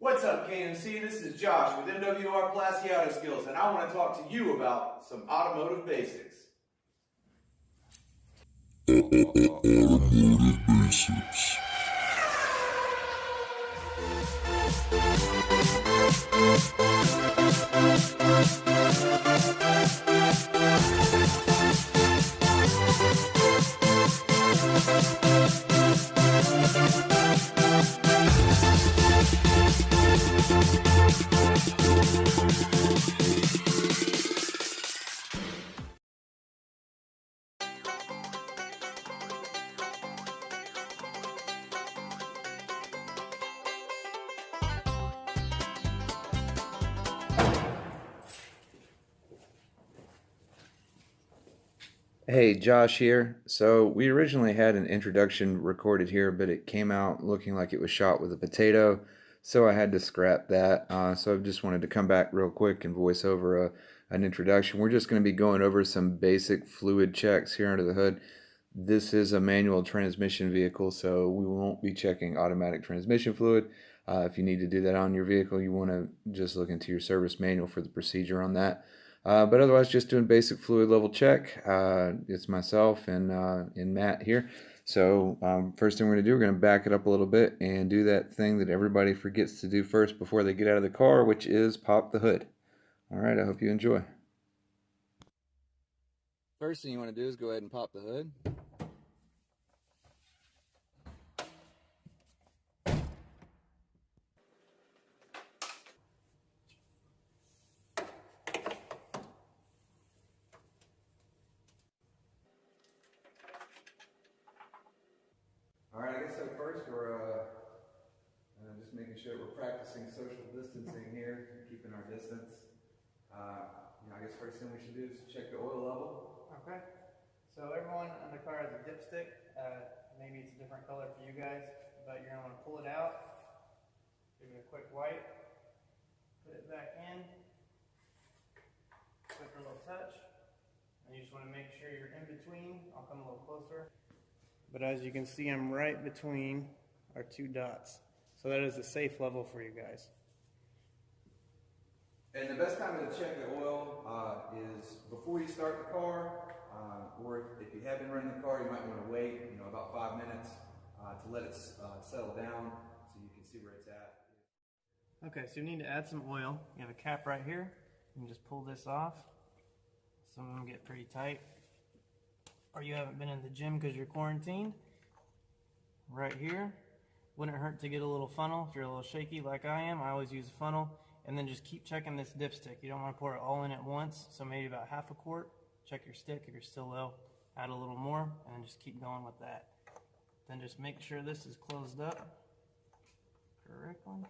What's up, KMC? This is Josh with Pulaski Auto Skills, and I want to talk to you about some automotive basics. Automotive Basics. Hey, Josh here. So we originally had an introduction recorded here, but it came out looking like it was shot with a potato, so I had to scrap that. So I just wanted to come back real quick and voice over an introduction. We're just going to be going over some basic fluid checks here under the hood. This is a manual transmission vehicle, so we won't be checking automatic transmission fluid. If you need to do that on your vehicle, you want to just look into your service manual for the procedure on that. But otherwise, just doing basic fluid level check. It's myself and Matt here. So first thing we're going to do, we're going to back it up a little bit and do that thing that everybody forgets to do first before they get out of the car, which is pop the hood. All right, I hope you enjoy. First thing you want to do is go ahead and pop the hood. Alright, I guess so first we're just making sure we're practicing social distancing here, keeping our distance. I guess first thing we should do is check the oil level. Okay, so everyone on the car has a dipstick. Maybe it's a different color for you guys, but you're going to want to pull it out, give it a quick wipe, put it back in, quick little touch, and you just want to make sure you're in between. I'll come a little closer. But as you can see, I'm right between our two dots. So that is a safe level for you guys. And the best time to check the oil is before you start the car, or if you have been running the car, you might want to wait, about 5 minutes to let it settle down so you can see where it's at. Okay, so you need to add some oil. You have a cap right here. You can just pull this off. Some of them get pretty tight. Or you haven't been in the gym because you're quarantined. Right here. Wouldn't hurt to get a little funnel if you're a little shaky like I am. I always use a funnel. And then just keep checking this dipstick. You don't want to pour it all in at once, so maybe about half a quart. Check your stick. If you're still low, add a little more, and then just keep going with that. Then just make sure this is closed up correctly.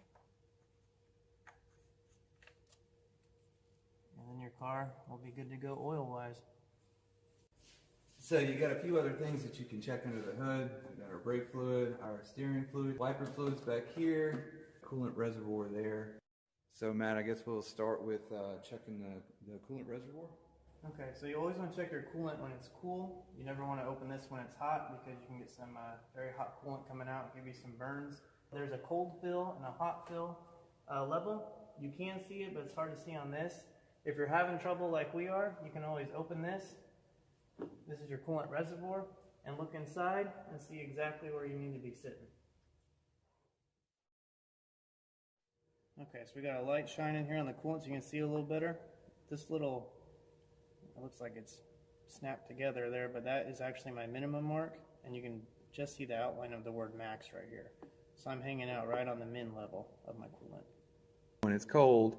And then your car will be good to go oil-wise. So you got a few other things that you can check under the hood. We got our brake fluid, our steering fluid, wiper fluids back here, coolant reservoir there. So Matt, I guess we'll start with checking the coolant reservoir. Okay, so you always want to check your coolant when it's cool. You never want to open this when it's hot because you can get some very hot coolant coming out and give you some burns. There's a cold fill and a hot fill level. You can see it, but it's hard to see on this. If you're having trouble like we are, you can always open this. This is your coolant reservoir, and look inside and see exactly where you need to be sitting. Okay, so we got a light shining here on the coolant so you can see a little better. This little, it looks like it's snapped together there, but that is actually my minimum mark, and you can just see the outline of the word max right here. So I'm hanging out right on the min level of my coolant. When it's cold,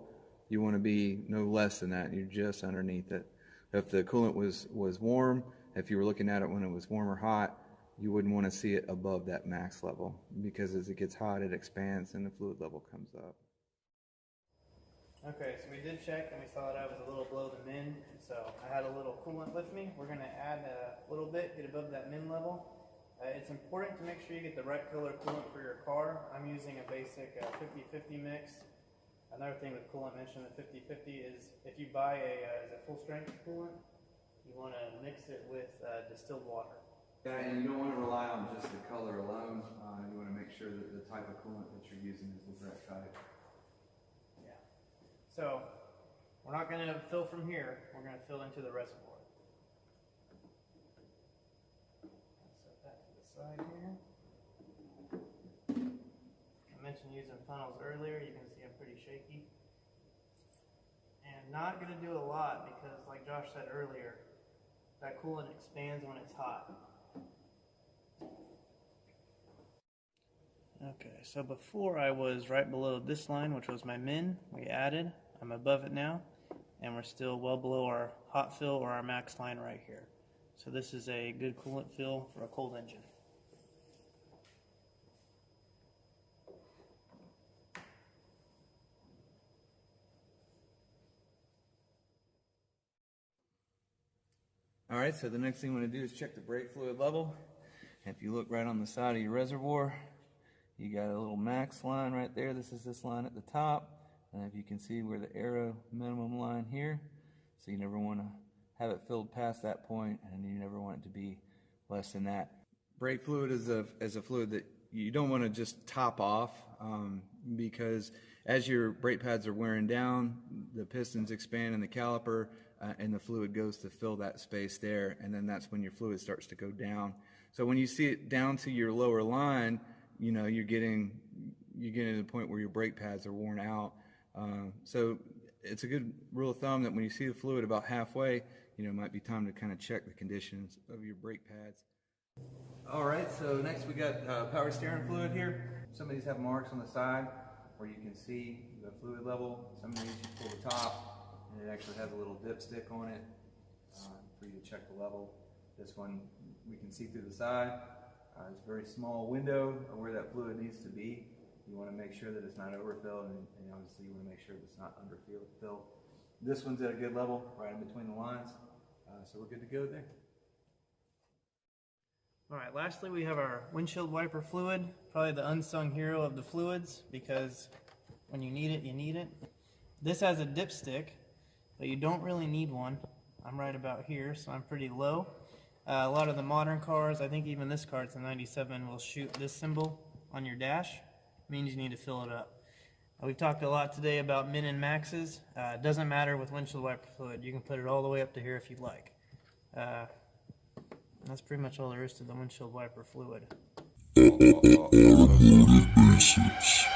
you want to be no less than that. You're just underneath it. If the coolant was warm, if you were looking at it when it was warm or hot, you wouldn't want to see it above that max level because as it gets hot, it expands and the fluid level comes up. Okay, so we did check and we saw that I was a little below the min, so I had a little coolant with me. We're going to add a little bit, get above that min level. It's important to make sure you get the right color coolant for your car. I'm using a basic 50-50 mix. Another thing with coolant mentioned, the 50-50 is if you buy a full strength coolant, you want to mix it with distilled water. Yeah, and you don't want to rely on just the color alone. You want to make sure that the type of coolant that you're using is the correct type. So we're not going to fill from here, we're going to fill into the reservoir. Set that to the side here. I mentioned using funnels earlier, you can see I'm pretty shaky. And not going to do a lot because, like Josh said earlier, that coolant expands when it's hot. Okay, so before I was right below this line, which was my min, we added. I'm above it now, and we're still well below our hot fill or our max line right here. So this is a good coolant fill for a cold engine. All right, so the next thing we want to do is check the brake fluid level. If you look right on the side of your reservoir, you got a little max line right there. This is this line at the top. And if you can see where the arrow minimum line here, so you never want to have it filled past that point, and you never want it to be less than that. Brake fluid is a fluid that you don't want to just top off because as your brake pads are wearing down, the pistons expand in the caliper, and the fluid goes to fill that space there, and then that's when your fluid starts to go down. So when you see it down to your lower line, you know you're getting to the point where your brake pads are worn out. So it's a good rule of thumb that when you see the fluid about halfway, you know, it might be time to kind of check the conditions of your brake pads. All right, so next we got power steering fluid here. Some of these have marks on the side where you can see the fluid level. Some of these you pull the top, and it actually has a little dipstick on it for you to check the level. This one we can see through the side. It's a very small window of where that fluid needs to be. You want to make sure that it's not overfilled, and obviously you want to make sure that it's not underfilled. This one's at a good level, right in between the lines, so we're good to go there. All right, lastly we have our windshield wiper fluid, probably the unsung hero of the fluids because when you need it, you need it. This has a dipstick, but you don't really need one. I'm right about here, so I'm pretty low. A lot of the modern cars, I think even this car, it's a 97, will shoot this symbol on your dash. It means you need to fill it up. We've talked a lot today about min and maxes. It doesn't matter with windshield wiper fluid. You can put it all the way up to here if you'd like. That's pretty much all there is to the windshield wiper fluid. Automotive Basics.